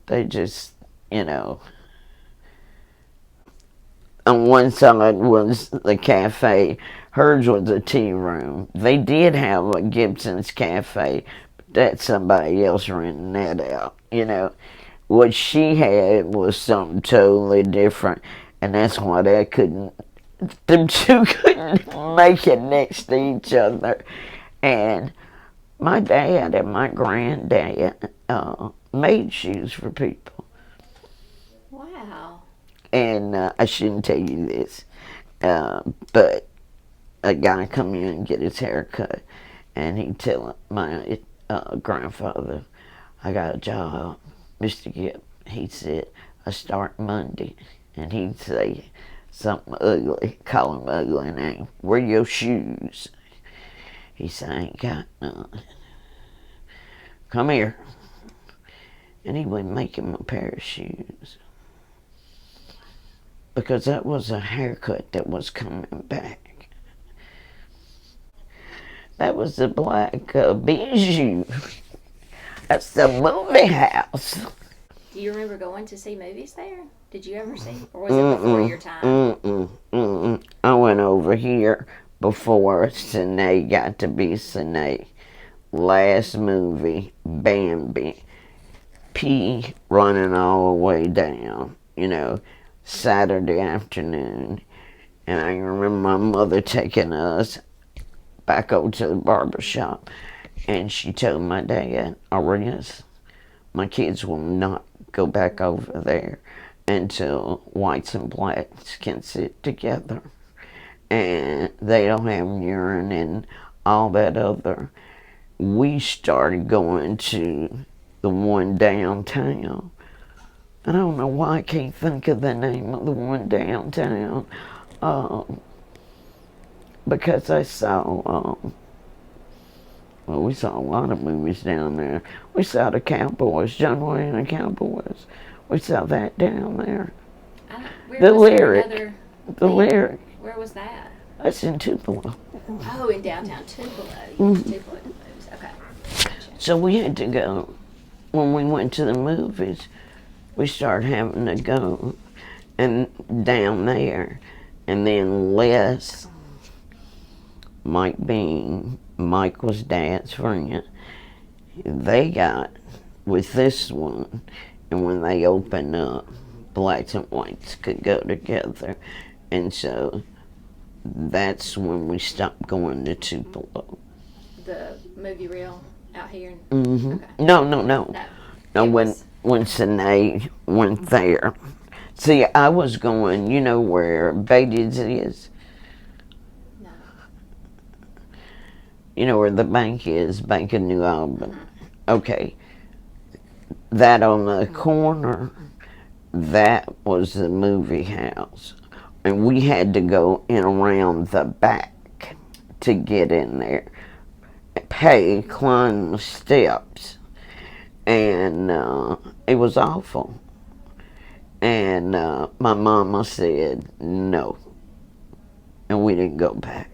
Speaker 1: They just, you know, on one side was the cafe, hers was a tea room. They did have a Gibson's cafe, but that's somebody else renting that out, you know. What she had was something totally different, and that's why them two couldn't make it next to each other. And my dad and my granddad made shoes for people.
Speaker 2: Wow.
Speaker 1: And I shouldn't tell you this, but a guy come in and get his hair cut, and he'd tell my grandfather, I got a job, Mr. Gibb. He said, I start Monday. And he'd say something ugly, call him ugly name. Where your shoes? He said, I ain't got none. Come here. And he would make him a pair of shoes. Because that was a haircut that was coming back. That was the Black Bijou. That's the movie house.
Speaker 2: Do you remember going to see movies there? Did you ever see? Or was it before your time?
Speaker 1: I went over here before Sinead got to be Sinead. Last movie, Bambi. P running all the way down, you know, Saturday afternoon. And I remember my mother taking us back over to the barber shop. And she told my dad, Aurelia, my kids will not go back over there until whites and blacks can sit together. And they don't have urine and all that other. We started going to the one downtown. I don't know why I can't think of the name of the one downtown. Because I saw, well, we saw a lot of movies down there. We saw the Cowboys, John Wayne and the Cowboys. We saw that down there. The Lyric. The Lyric.
Speaker 2: Where was that?
Speaker 1: That's in Tupelo.
Speaker 2: Oh, in downtown Tupelo. Tupelo. Okay. Gotcha.
Speaker 1: So we had to go. When we went to the movies, we started having to go and down there. And then Les, Mike Bean, Mike was Dad's friend, they got with this one, and when they opened up, blacks and whites could go together. And so that's when we stopped going to Tupelo.
Speaker 2: The movie reel out here?
Speaker 1: Mm-hmm.
Speaker 2: Okay.
Speaker 1: No.
Speaker 2: No.
Speaker 1: No,
Speaker 2: It
Speaker 1: when
Speaker 2: was-
Speaker 1: Sine went there. See, I was going, you know where Beatty's is?
Speaker 2: No.
Speaker 1: You know where the bank is, Bank of New Albany. Okay. That on the corner, that was the movie house. And we had to go in around the back to get in there. Pay, climb the steps. And it was awful. And my mama said no. And we didn't go back.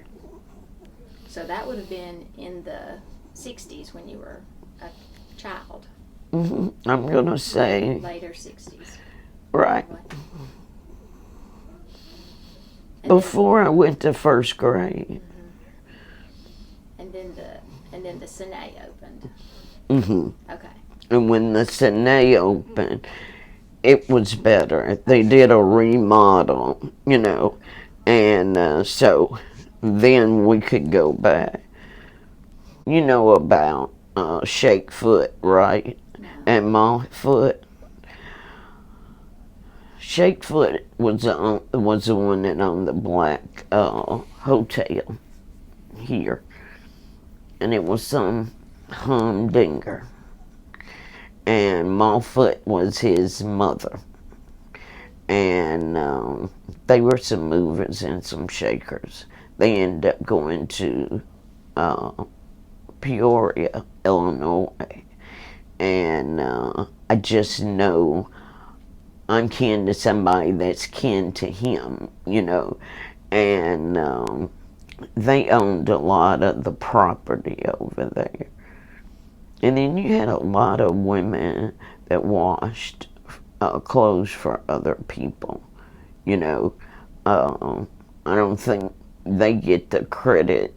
Speaker 2: So that would have been in the 60s when you were a child.
Speaker 1: I'm going to say,
Speaker 2: Later 60s.
Speaker 1: right.
Speaker 2: Probably. And
Speaker 1: Before I went to first grade.
Speaker 2: then the Sine opened.
Speaker 1: Mm-hmm.
Speaker 2: Okay.
Speaker 1: And when the Sine opened, it was better. They did a remodel, you know, and so then we could go back. You know about Shake Foot, right?
Speaker 2: No.
Speaker 1: And Ma Foot. Shake Foot was the one that owned the Black Hotel here, and it was some humdinger. And Ma Foot was his mother, and they were some movers and some shakers. They ended up going to Peoria, Illinois, and I just know I'm kin to somebody that's kin to him, you know, and they owned a lot of the property over there. And then you had a lot of women that washed clothes for other people, you know. I don't think they get the credit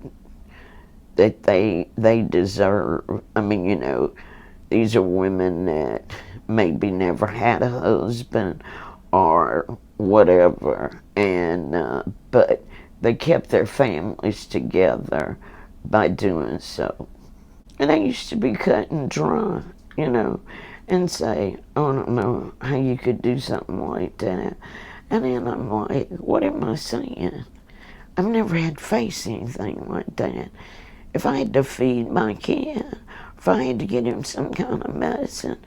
Speaker 1: that they deserve. I mean, you know, these are women that maybe never had a husband or whatever, and but they kept their families together by doing so. And I used to be cut and dry, you know, and say, oh, I don't know how you could do something like that. And then I'm like, what am I saying? I've never had to face anything like that. If I had to feed my kid, if I had to get him some kind of medicine,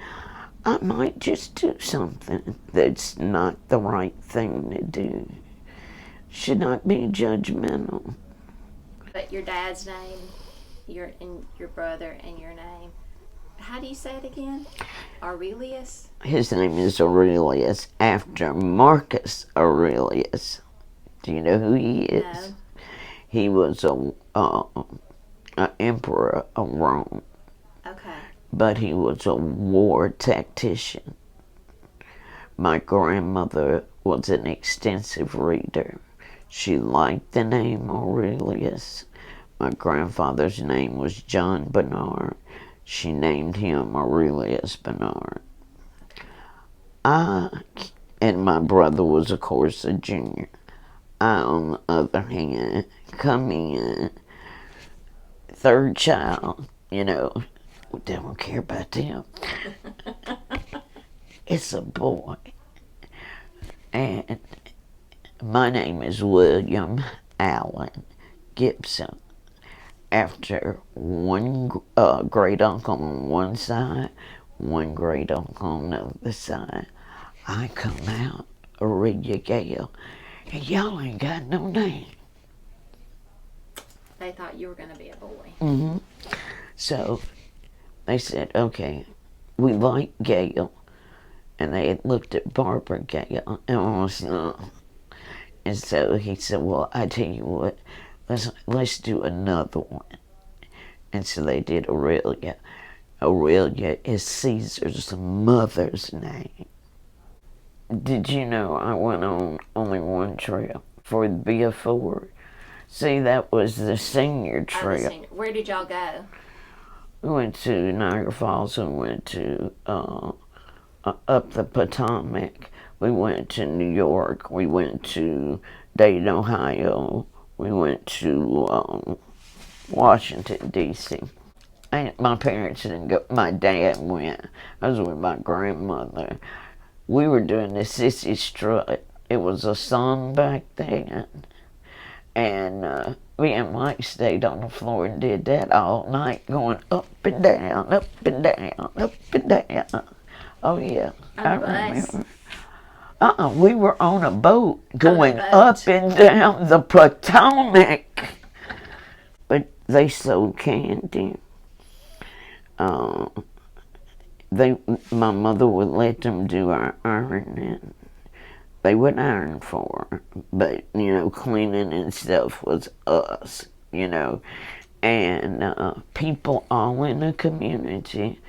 Speaker 1: I might just do something that's not the right thing to do. Should not be judgmental.
Speaker 2: But your dad's name, your brother and your name. How do you say it again? Aurelius?
Speaker 1: His name is Aurelius, after Marcus Aurelius. Do you know who he is?
Speaker 2: No.
Speaker 1: He was an emperor of Rome,
Speaker 2: Okay.
Speaker 1: but he was a war tactician. My grandmother was an extensive reader. She liked the name Aurelius. My grandfather's name was John Bernard. She named him Aurelius Bernard. And my brother was, of course, a junior. I, on the other hand, come in, third child, you know, they don't care about them. It's a boy. And my name is William Allen Gibson. After one great uncle on one side, one great uncle on the other side, I come out, Aurelia Gayle, and y'all ain't got no name.
Speaker 2: They thought you were going to be a boy.
Speaker 1: Mm-hmm. So they said, okay, we like Gayle. And they had looked at Barbara Gayle and was, and so he said, well, I tell you what, let's do another one. And so they did Aurelia. Aurelia is Caesar's mother's name. Did you know I went on only one trip for the BF4? See, that was the senior trip.
Speaker 2: Where did y'all go?
Speaker 1: We went to Niagara Falls and went to up the Potomac. We went to New York. We went to Dayton, Ohio. We went to Washington, D.C. My parents didn't go. My dad went. I was with my grandmother. We were doing the Sissy Strut. It was a song back then. And me and Mike stayed on the floor and did that all night, going up and down, up and down, up and down. Oh, yeah.
Speaker 2: On a bus?
Speaker 1: We were on a boat going
Speaker 2: boat.
Speaker 1: up and down the Potomac. But they sold candy. My mother would let them do our ironing. They would iron for her, but cleaning and stuff was us, and people all in the community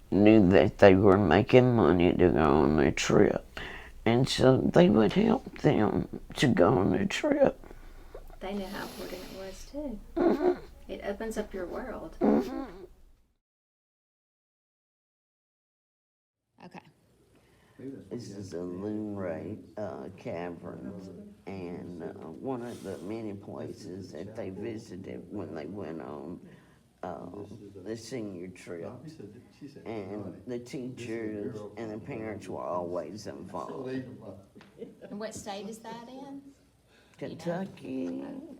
Speaker 1: knew that they were making money to go on the trip, and so they would help them to go on the trip.
Speaker 2: They knew how important it was too.
Speaker 1: Mm-hmm.
Speaker 2: It opens up your world.
Speaker 1: Mm-hmm.
Speaker 2: Okay.
Speaker 1: This is a Loon Ray Caverns, and one of the many places that they visited when they went on the senior trips. And the teachers and the parents were always involved.
Speaker 2: And what state is that in?
Speaker 1: Kentucky?
Speaker 2: Okay.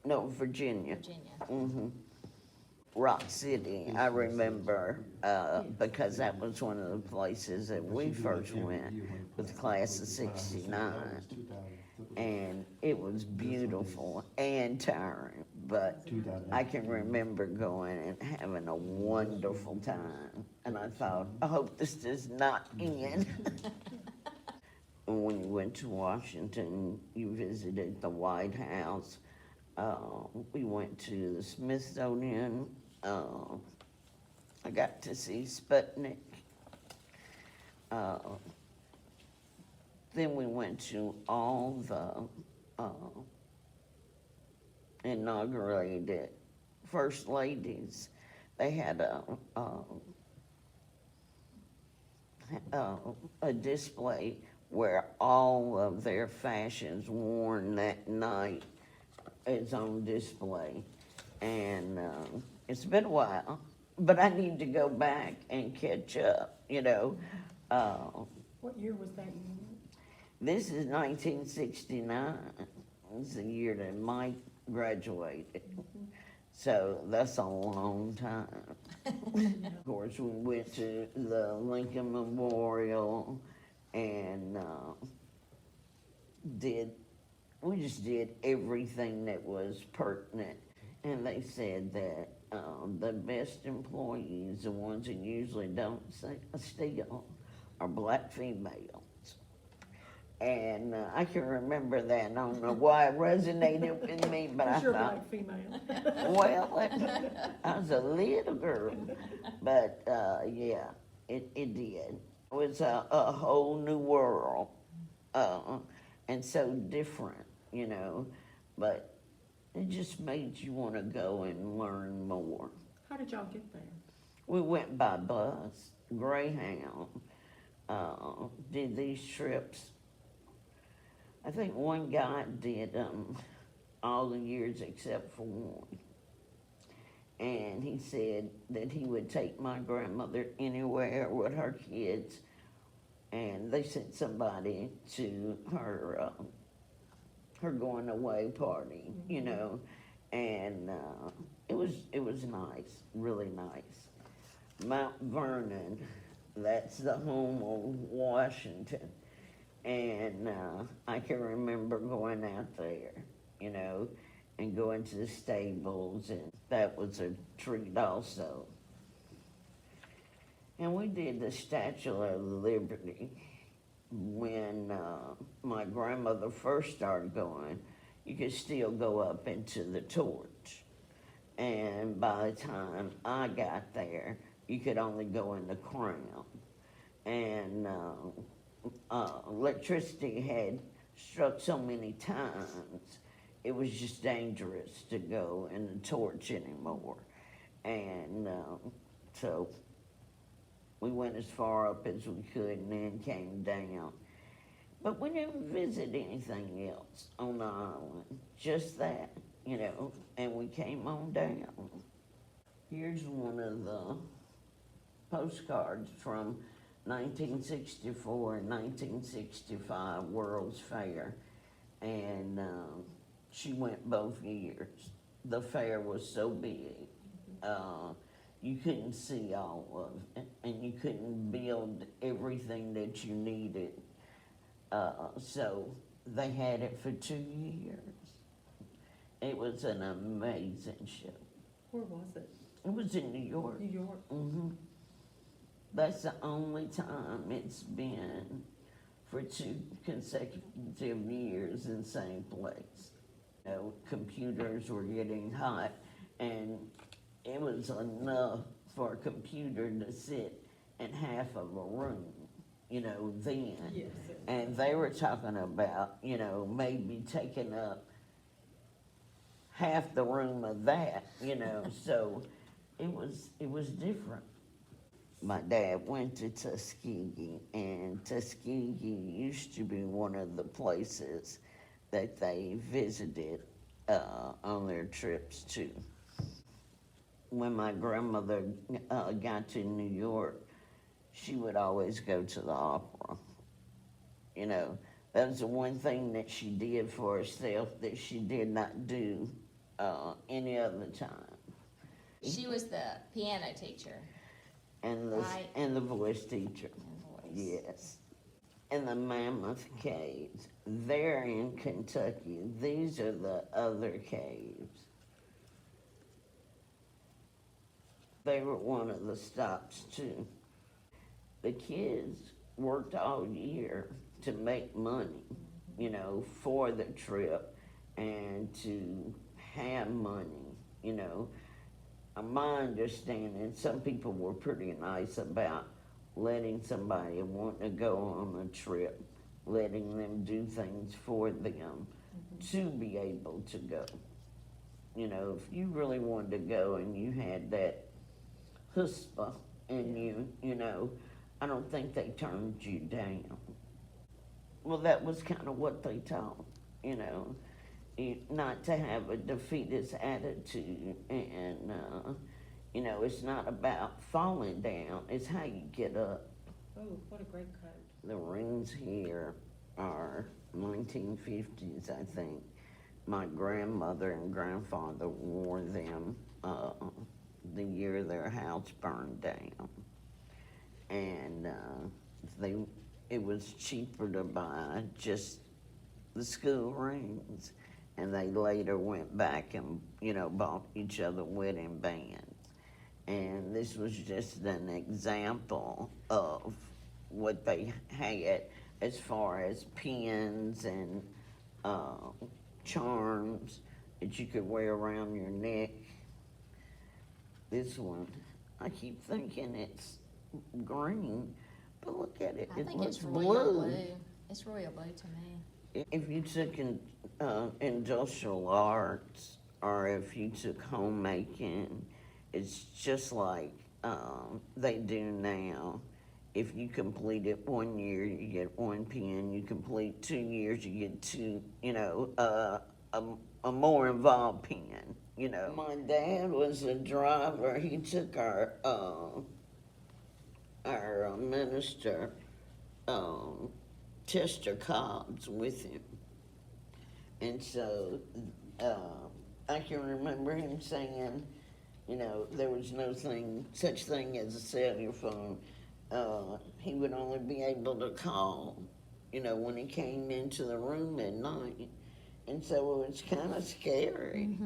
Speaker 1: No, Virginia.
Speaker 2: Virginia.
Speaker 1: Mm-hmm. Rock City, I remember, because that was one of the places that we first went with the class of '69. And it was beautiful and tiring, but I can remember going and having a wonderful time. And I thought, I hope this does not end. When you went to Washington, you visited the White House. We went to the Smithsonian. I got to see Sputnik. Then we went to all the inaugurated first ladies. They had a display where all of their fashions worn that night is on display. And it's been a while, but I need to go back and catch up,
Speaker 3: What year was that?
Speaker 1: This is 1969. It's the year that Mike graduated. So that's a long time. Of course, we went to the Lincoln Memorial and we just did everything that was pertinent. And they said that the best employees, the ones that usually don't steal, are black females. And I can remember that. I don't know why it resonated with me, but I
Speaker 3: You're
Speaker 1: thought,
Speaker 3: black female.
Speaker 1: well, I was a little girl. But yeah, it did. It was a whole new world, and so different, but it just made you want to go and learn more.
Speaker 3: How did y'all get there?
Speaker 1: We went by bus, Greyhound, did these trips. I think one guy did all the years except for one. And he said that he would take my grandmother anywhere with her kids, and they sent somebody to her going away party, and it was nice, really nice. Mount Vernon, that's the home of Washington, and I can remember going out there, and going to the stables, and that was a treat also. And we did the Statue of Liberty. When my grandmother first started going, you could still go up into the torch. And by the time I got there, you could only go in the crown. And electricity had struck so many times, it was just dangerous to go in the torch anymore. And so we went as far up as we could and then came down. But we didn't visit anything else on the island, just that, and we came on down. Here's one of the postcards from 1964 and 1965 World's Fair, and she went both years. The fair was so big, you couldn't see all of it, and you couldn't build everything that you needed. So they had it for 2 years. It was an amazing show.
Speaker 3: Where was it?
Speaker 1: It was in New York.
Speaker 3: New York.
Speaker 1: That's the only time it's been for 2 consecutive years in the same place. Computers were getting hot, and it was enough for a computer to sit in half of a room, then.
Speaker 3: Yes.
Speaker 1: And they were talking about, maybe taking up half the room of that, so it was different. My dad went to Tuskegee, and Tuskegee used to be one of the places that they visited on their trips to. When my grandmother got to New York, she would always go to the opera. That was the one thing that she did for herself that she did not do any other time.
Speaker 2: She was the piano teacher.
Speaker 1: And the
Speaker 2: Right.
Speaker 1: and the voice teacher.
Speaker 2: And voice.
Speaker 1: Yes. And the Mammoth Caves. They're in Kentucky. These are the other caves. They were one of the stops too. The kids worked all year to make money, for the trip and to have money, My understanding, some people were pretty nice about letting somebody want to go on a trip, letting them do things for them to be able to go. If you really wanted to go and you had that chutzpah in you, I don't think they turned you down. Well, that was kind of what they taught, not to have a defeatist attitude, and it's not about falling down, it's how you get up.
Speaker 3: Oh, what a great coat.
Speaker 1: The rings here are 1950s, I think. My grandmother and grandfather wore them the year their house burned down, and it was cheaper to buy just the school rings, and they later went back and bought each other wedding bands. And this was just an example of what they had as far as pins and charms that you could wear around your neck. This one, I keep thinking it's green, but look at it.
Speaker 2: I think
Speaker 1: looks
Speaker 2: it's royal blue. It's royal blue to me.
Speaker 1: If you took industrial arts, or if you took homemaking, it's just like they do now. If you complete it 1 year, you get 1 pin. You complete 2 years, you get 2, a more involved pin. My dad was a driver. He took our minister, Chester Cobbs, with him. And so I can remember him saying, there was no such thing as a cellular phone. He would only be able to call, when he came into the room at night. And so it was kind of scary,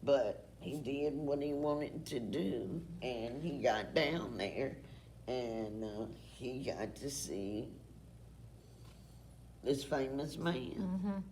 Speaker 1: but he did what he wanted to do, and he got down there, and he got to see this famous man.